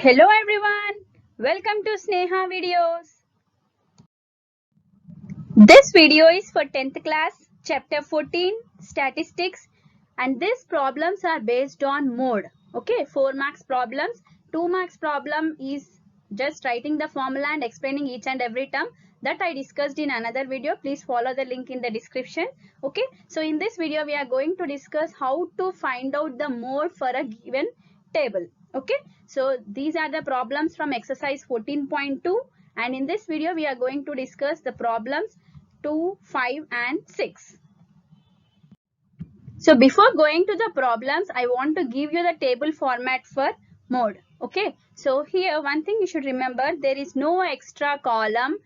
Hello everyone, welcome to Sneha Videos. This video is for 10th class, chapter 14, statistics, and these problems are based on mode. Okay, 4 marks problems. 2 marks problem is just writing the formula and explaining each and every term that I discussed in another video. Please follow the link in the description. Okay, so in this video we are going to discuss how to find out the mode for a given table. Okay, so these are the problems from exercise 14.2, and in this video we are going to discuss the problems 2, 5 and 6. So before going to the problems, I want to give you the table format for mode. Okay, so here one thing you should remember, there is no extra column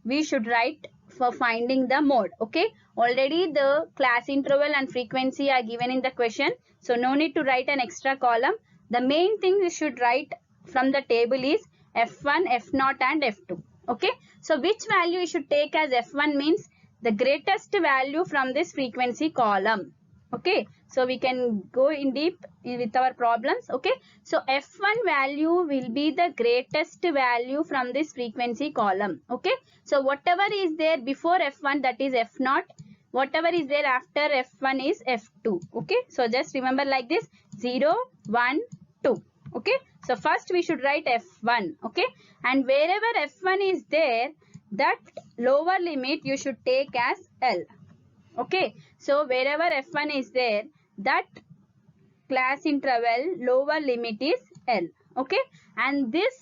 we should write for finding the mode. Okay, already the class interval and frequency are given in the question, so no need to write an extra column. The main thing you should write from the table is F1, F0 and F2. Okay, so which value you should take as F1 means the greatest value from this frequency column. Okay, so we can go in deep with our problems. Okay, so F1 value will be the greatest value from this frequency column. Okay, so whatever is there before F1, that is F0, whatever is there after F1 is F2. Okay, so just remember like this: 0, 1, 2. Okay, so first we should write F1. Okay, and wherever F1 is there, that lower limit you should take as L. Okay, so wherever F1 is there, that class interval lower limit is L. Okay, and this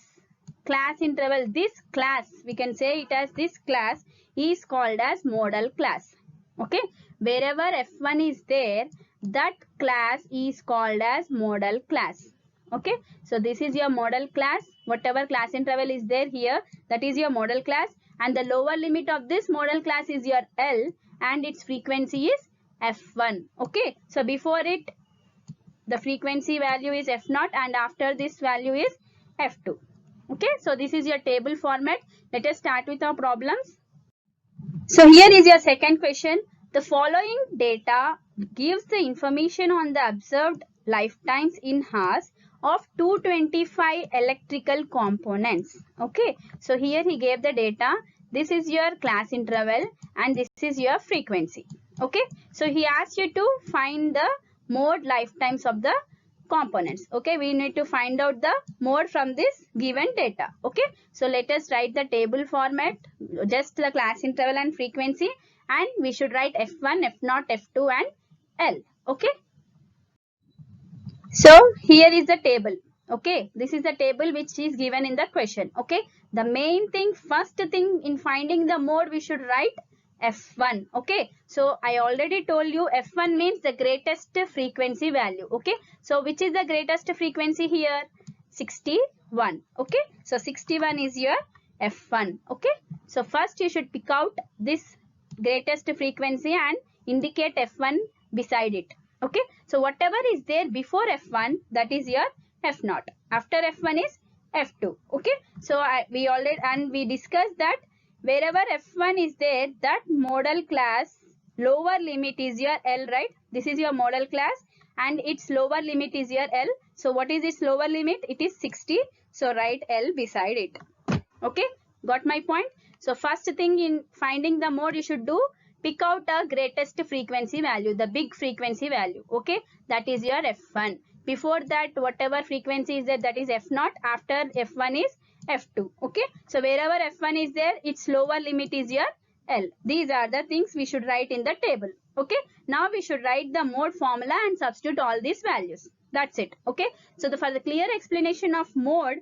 class interval, this class, we can say it as this class is called as model class. Okay, wherever F1 is there, that class is called as model class. Okay, so this is your model class. Whatever class interval is there here, that is your model class, and the lower limit of this model class is your L, and its frequency is F1. Okay, so before it the frequency value is F0 and after this value is F2. Okay, so this is your table format. Let us start with our problems. So here is your second question. The following data gives the information on the observed lifetimes in hours of 225 electrical components. Okay, so here he gave the data. This is your class interval and this is your frequency. Okay, so he asked you to find the mode lifetimes of the components. Okay, we need to find out the mode from this given data. Okay, so let us write the table format, just the class interval and frequency, and we should write F1, F0, F2 and L. Okay, so here is the table. Okay, this is the table which is given in the question. Okay, the main thing, first thing in finding the mode, we should write F1. Okay, so I already told you F1 means the greatest frequency value. Okay, so which is the greatest frequency here? 61. Okay, so 61 is your F1. Okay, so first you should pick out this greatest frequency and indicate F1 beside it. Okay, so whatever is there before F1, that is your F0. After F1 is F2. Okay, so we discussed that wherever F1 is there, that model class lower limit is your L, right? This is your model class and its lower limit is your L. So what is its lower limit? It is 60. So write L beside it. Okay, got my point? So first thing in finding the mode you should do, pick out a greatest frequency value, the big frequency value. Okay, that is your F1. Before that, whatever frequency is there, that is F0. After F1 is F2. Okay, so wherever F1 is there, its lower limit is your L. These are the things we should write in the table. Okay, now we should write the mode formula and substitute all these values. That's it. Okay, so for the clear explanation of mode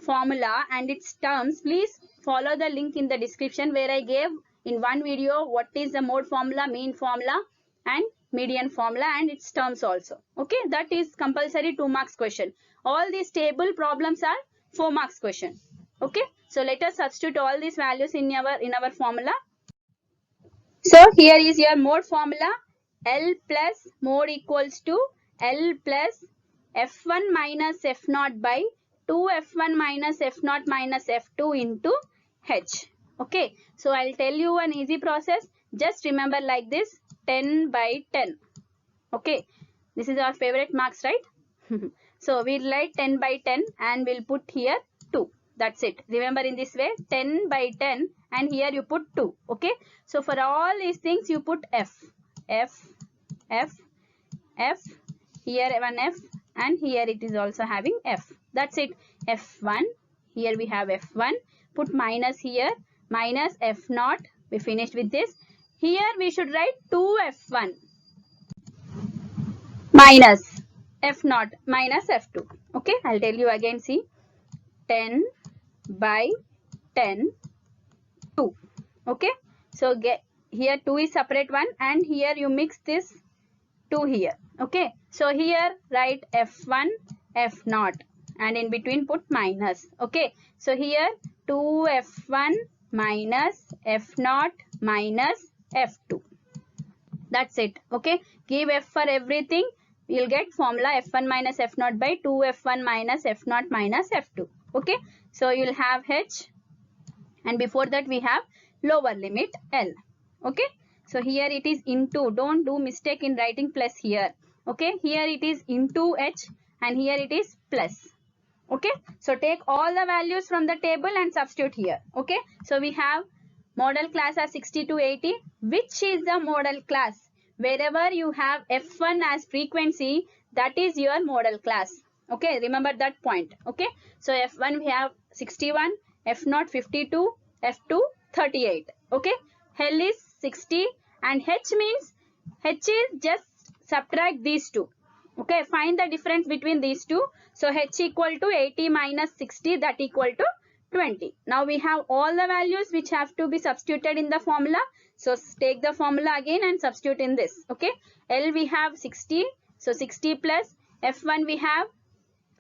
formula and its terms, please follow the link in the description where I gave in one video what is the mode formula, mean formula and median formula and its terms also. Okay, that is compulsory 2 marks question. All these table problems are 4 marks question. Okay, so let us substitute all these values in our formula. So here is your mode formula. L plus mode equals to L plus F1 minus F0 by 2F1 minus F0 minus F2 into H. Okay, so I'll tell you an easy process. Just remember like this, 10 by 10. Okay, this is our favorite marks, right? So we'll write 10 by 10 and we'll put here 2. That's it. Remember, in this way 10 by 10 and here you put 2. Okay. So for all these things you put F, F, F, F, here one F, and here it is also having F. That's it. F1. Here we have F1. Put minus here. Minus F0. We finished with this. Here we should write 2F1. Minus F0 minus F2. Okay. I'll tell you again. See. 10 by 10, 2. Okay. So get here 2 is separate one and here you mix this 2 here. Okay. So here write F1, F0 and in between put minus. Okay. So here 2F1 minus F0 minus F2. That's it. Okay. Give F for everything. You'll get formula F1 minus F0 by 2F1 minus F0 minus F2. Okay. So you'll have H and before that we have lower limit L. Okay. So here it is into. Don't do mistake in writing plus here. Okay. Here it is into H and here it is plus. Okay. So take all the values from the table and substitute here. Okay. So we have model class as 60 to 80. Which is the model class? Wherever you have F1 as frequency, that is your model class. Okay. Remember that point. Okay. So F1 we have 61, F0 52, F2 38. Okay. L is 60 and H means H is just subtract these two. Okay. Find the difference between these two. So H equal to 80 minus 60, that equal to 20. Now we have all the values which have to be substituted in the formula. So take the formula again and substitute in this. Okay. L we have 60. So 60 plus F1 we have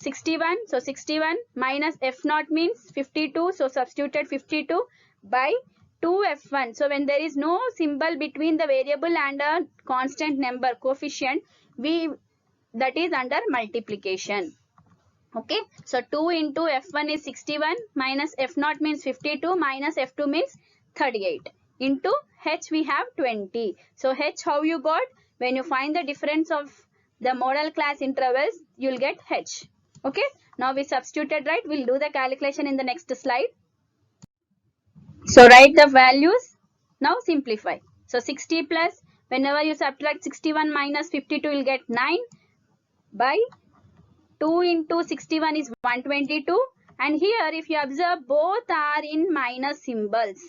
61. So 61 minus F0 means 52. So substituted 52 by 2F1. So when there is no symbol between the variable and a constant number coefficient, that is under multiplication. Okay. So 2 into F1 is 61 minus F0 means 52 minus F2 means 38 into H we have 20. So H how you got? When you find the difference of the model class intervals, you will get H. Okay. Now we substituted, right? We'll do the calculation in the next slide. So write the values. Now simplify. So 60 plus, whenever you subtract 61 minus 52, you will get 9 by 2 into 61 is 122. And here if you observe, both are in minus symbols.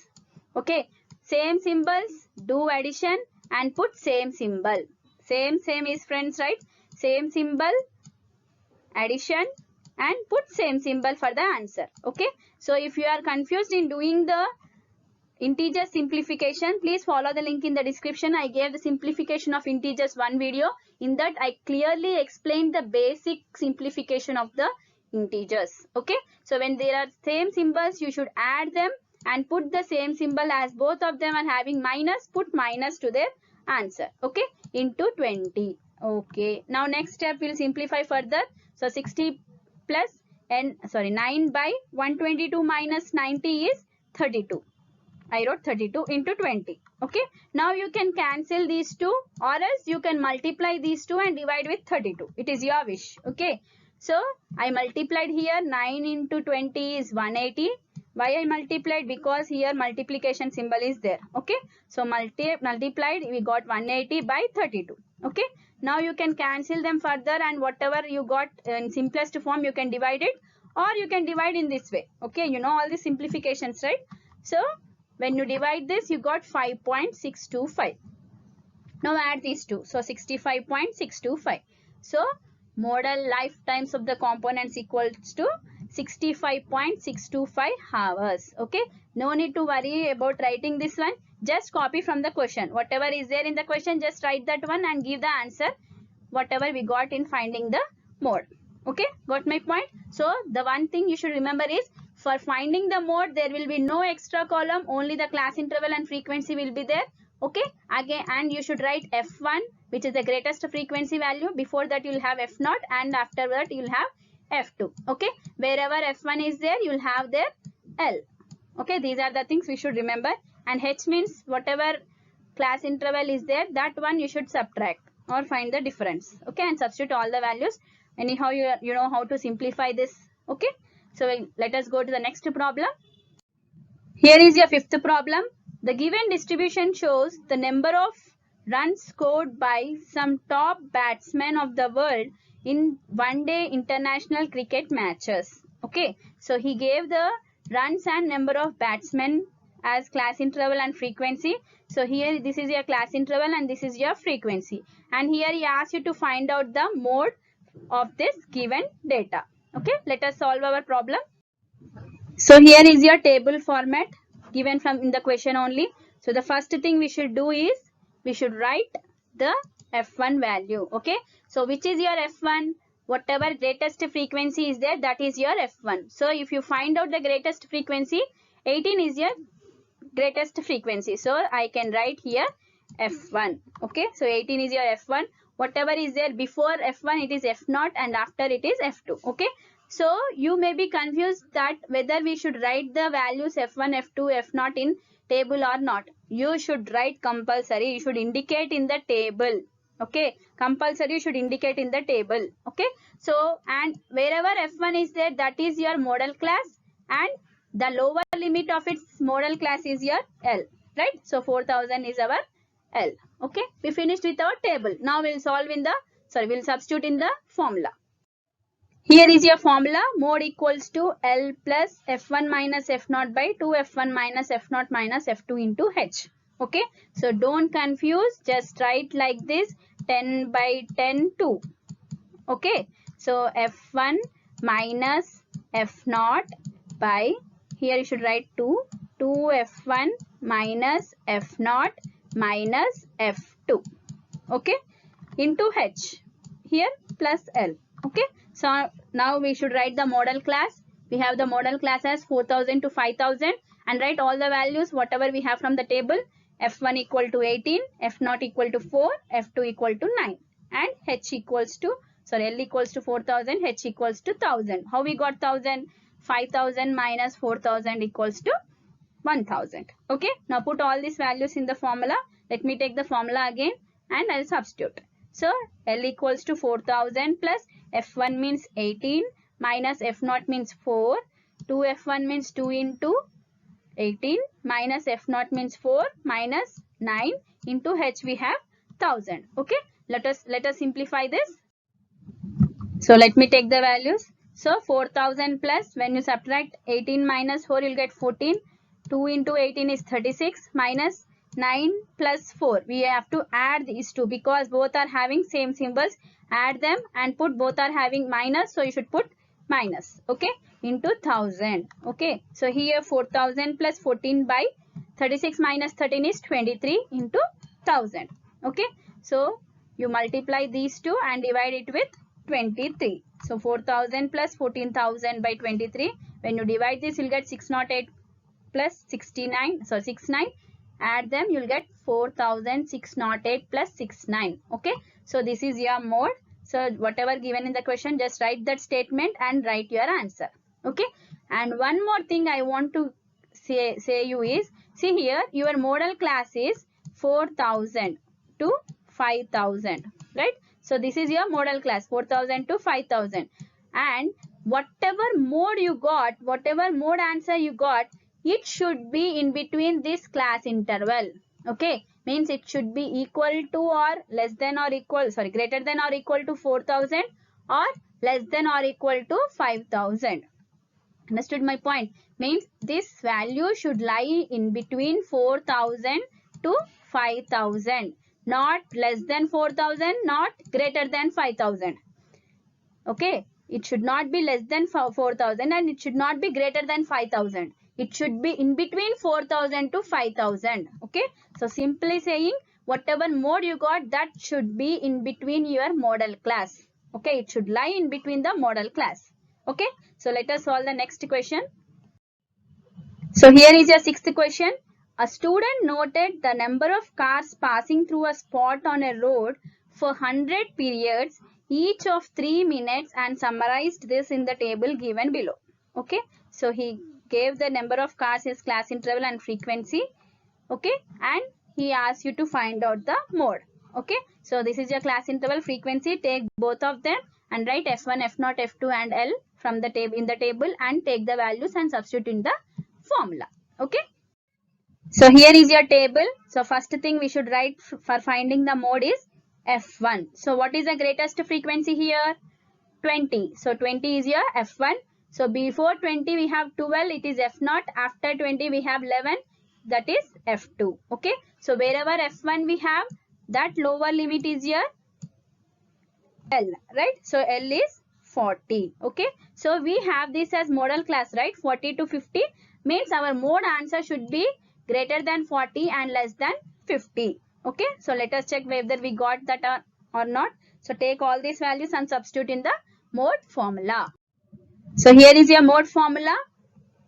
Okay. Same symbols, do addition and put same symbol. Same is friends, right? Same symbol, addition and put same symbol for the answer. Okay. So if you are confused in doing the integer simplification, please follow the link in the description. I gave the simplification of integers one video. In that I clearly explained the basic simplification of the integers. Okay. So when there are same symbols, you should add them and put the same symbol as both of them are having minus, put minus to their answer. Okay. Into 20. Okay. Now next step we'll simplify further. So 60 plus 9 by 122 minus 90 is 32. I wrote 32 into 20. Okay. Now you can cancel these two or else you can multiply these two and divide with 32. It is your wish. Okay. So I multiplied here 9 into 20 is 180. Why I multiplied? Because here multiplication symbol is there. Okay. So multiplied, we got 180 by 32. Okay. Now you can cancel them further and whatever you got in simplest form you can divide it or you can divide in this way. Okay. You know all the simplifications, right? So when you divide this, you got 5.625. Now add these two. So 65.625. So modal lifetimes of the components equals to 65.625 hours. Okay. No need to worry about writing this one. Just copy from the question. Whatever is there in the question, just write that one and give the answer. Whatever we got in finding the mode. Okay. Got my point? So the one thing you should remember is, for finding the mode, there will be no extra column. Only the class interval and frequency will be there. Okay. Again, and you should write F1, which is the greatest frequency value. Before that, you will have F0 and after that, you will have F2. Okay. Wherever F1 is there, you will have there L. Okay. These are the things we should remember. And H means whatever class interval is there, that one you should subtract or find the difference. Okay. And substitute all the values Anyhow, you know how to simplify this. Okay, so let us go to the next problem. Here is your fifth problem. The given distribution shows the number of runs scored by some top batsmen of the world in one-day international cricket matches. Okay, so he gave the runs and number of batsmen as class interval and frequency. So here this is your class interval and this is your frequency. And here he asks you to find out the mode of this given data. Okay, let us solve our problem. So here is your table format given from in the question only. So the first thing we should do is we should write the F1 value. Okay. So which is your F1? Whatever greatest frequency is there, that is your F1. So if you find out the greatest frequency, 18 is your greatest frequency. So I can write here F1. Okay. So 18 is your F1. Whatever is there before F1, it is F0 and after it is F2. Okay. So you may be confused that whether we should write the values F1, F2, F0 in table or not. You should write compulsory. You should indicate in the table. Okay. Compulsory you should indicate in the table. Okay. So and wherever F1 is there, that is your modal class, and the lower limit of its modal class is your L. Right. So 4000 is our L. Okay. We finished with our table. Now we'll we'll substitute in the formula. Here is your formula. Mode equals to L plus F1 minus F0 by 2 F1 minus F0 minus F2 into H. Okay. So don't confuse. Just write like this. 10 by 10 2. Okay. So F1 minus F0 by, here you should write 2. 2 F1 minus F0 minus F2. Okay. Into H. Here plus L. Okay. So now we should write the modal class. We have the modal class as 4000 to 5000 and write all the values whatever we have from the table. F1 equal to 18, F0 equal to 4, F2 equal to 9 and H equals to, L equals to 4000, H equals to 1000. How we got 1000? 5000 minus 4000 equals to 1000. Okay. Now put all these values in the formula. Let me take the formula again and I'll substitute. So L equals to 4000 plus F1 means 18 minus F0 means 4. 2 F1 means 2 into 18 minus F0 means 4 minus 9 into H we have 1000. Okay. Let us simplify this. So let me take the values. So 4000 plus, when you subtract 18 minus 4 you'll get 14. 2 into 18 is 36 minus 9 plus 4. We have to add these two because both are having same symbols. Add them and put both are having minus. So you should put minus. Okay. Into 1000. Okay. So here 4000 plus 14 by 36 minus 13 is 23 into 1000. Okay. So you multiply these two and divide it with 23. So 4000 plus 14,000 by 23. When you divide this, you'll get 608 plus 69. So 69. Add them, you'll get 4608 plus 69. Okay. So this is your mode. So whatever given in the question, just write that statement and write your answer. Okay. And one more thing I want to say you is, see here, your modal class is 4000 to 5000. Right. So this is your modal class 4000 to 5000. And whatever mode you got, whatever mode answer you got, it should be in between this class interval. Okay. Means it should be equal to or less than or equal, greater than or equal to 4000 or less than or equal to 5000. Understood my point? Means this value should lie in between 4000 to 5000. Not less than 4000, not greater than 5000. Okay. It should not be less than 4000 and it should not be greater than 5000. It should be in between 4000 to 5000. Okay. So simply saying, whatever mode you got, that should be in between your modal class. Okay. It should lie in between the modal class. Okay. So let us solve the next question. So here is your sixth question. A student noted the number of cars passing through a spot on a road for 100 periods, each of 3 minutes, and summarized this in the table given below. Okay. So he gave the number of cars as class interval and frequency. Okay. And he asked you to find out the mode. Okay. So this is your class interval, frequency. Take both of them and write F1, F0, F2 and L from the table in the table and take the values and substitute in the formula. Okay. So here is your table. So first thing we should write for finding the mode is F1. So what is the greatest frequency here? 20. So 20 is your F1. So before 20 we have 12, it is F0. After 20 we have 11, that is F2. Okay. So wherever F1 we have, that lower limit is your L, right? So L is 40. Okay. So we have this as model class, right? 40 to 50 means our mode answer should be greater than 40 and less than 50. Okay. So let us check whether we got that or not. So take all these values and substitute in the mode formula. So here is your mode formula.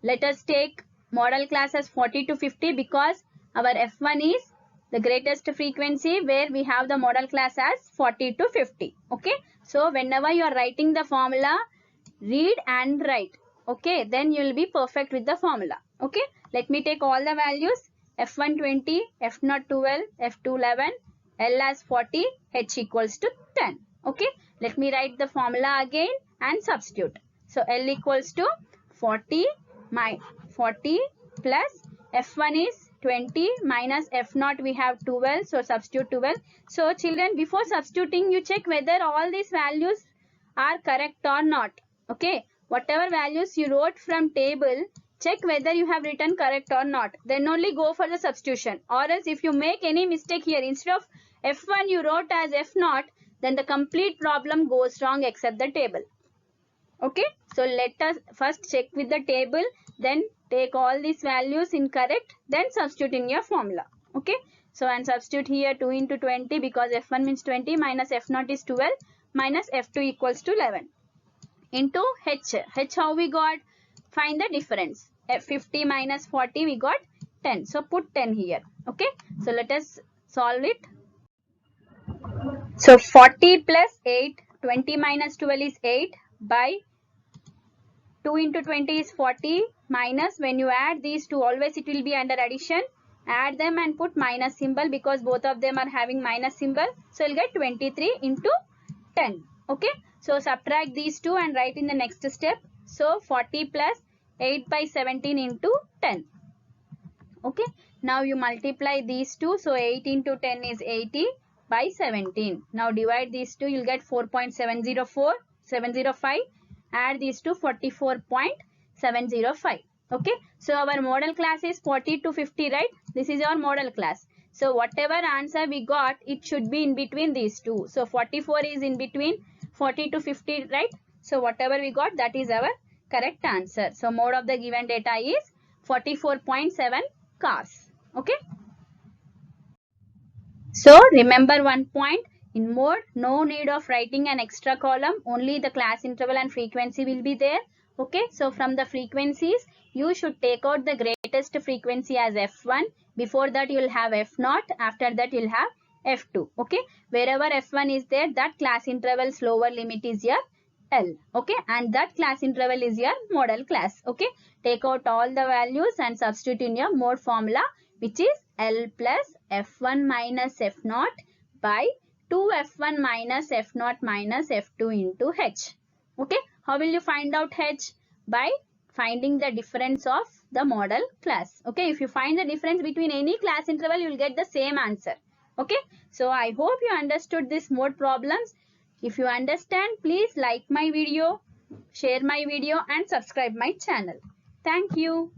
Let us take model class as 40 to 50 because our F1 is the greatest frequency where we have the model class as 40 to 50. Okay. So whenever you are writing the formula, read and write. Okay. Then you will be perfect with the formula. Okay. Let me take all the values. F1 20, F0 12, F2 11, L as 40, H equals to 10. Okay. Let me write the formula again and substitute. So L equals to 40 plus F1 is 20 minus F0 we have 12. So substitute 12. So children, before substituting you check whether all these values are correct or not. Okay. Whatever values you wrote from table, check whether you have written correct or not. Then only go for the substitution. Or else if you make any mistake here, instead of F1 you wrote as F0, then the complete problem goes wrong except the table. Okay. So let us first check with the table, then take all these values incorrect, then substitute in your formula. Okay. So and substitute here 2 into 20 because F1 means 20 minus F0 is 12 minus F2 equals to 11 into H. H how we got? Find the difference. 50 minus 40 we got 10. So put 10 here. Okay. So let us solve it. So 40 plus 8, 20 minus 12 is 8 by 2 into 20 is 40 minus, when you add these two, always it will be under addition. Add them and put minus symbol because both of them are having minus symbol. So you'll get 23 into 10. Okay. So subtract these two and write in the next step. So 40 plus 8 by 17 into 10. Okay. Now you multiply these two. So 8 into 10 is 80 by 17. Now divide these two. You'll get 4.705. Add these to 44.705. Okay. So our model class is 40 to 50, right? This is our model class. So whatever answer we got, it should be in between these two. So 44 is in between 40 to 50, right? So whatever we got, that is our correct answer. So mode of the given data is 44.7 cars. Okay. So remember one point. In mode, no need of writing an extra column. Only the class interval and frequency will be there. Okay. So from the frequencies, you should take out the greatest frequency as F1. Before that, you will have F0. After that, you will have F2. Okay. Wherever F1 is there, that class interval's lower limit is your L. Okay. And that class interval is your model class. Okay. Take out all the values and substitute in your mode formula, which is L plus F1 minus F0 by 2F1 minus F0 minus F2 into H. Okay. How will you find out H? By finding the difference of the model class. Okay. If you find the difference between any class interval, you will get the same answer. Okay. So I hope you understood this mode problems. If you understand, please like my video, share my video and subscribe my channel. Thank you.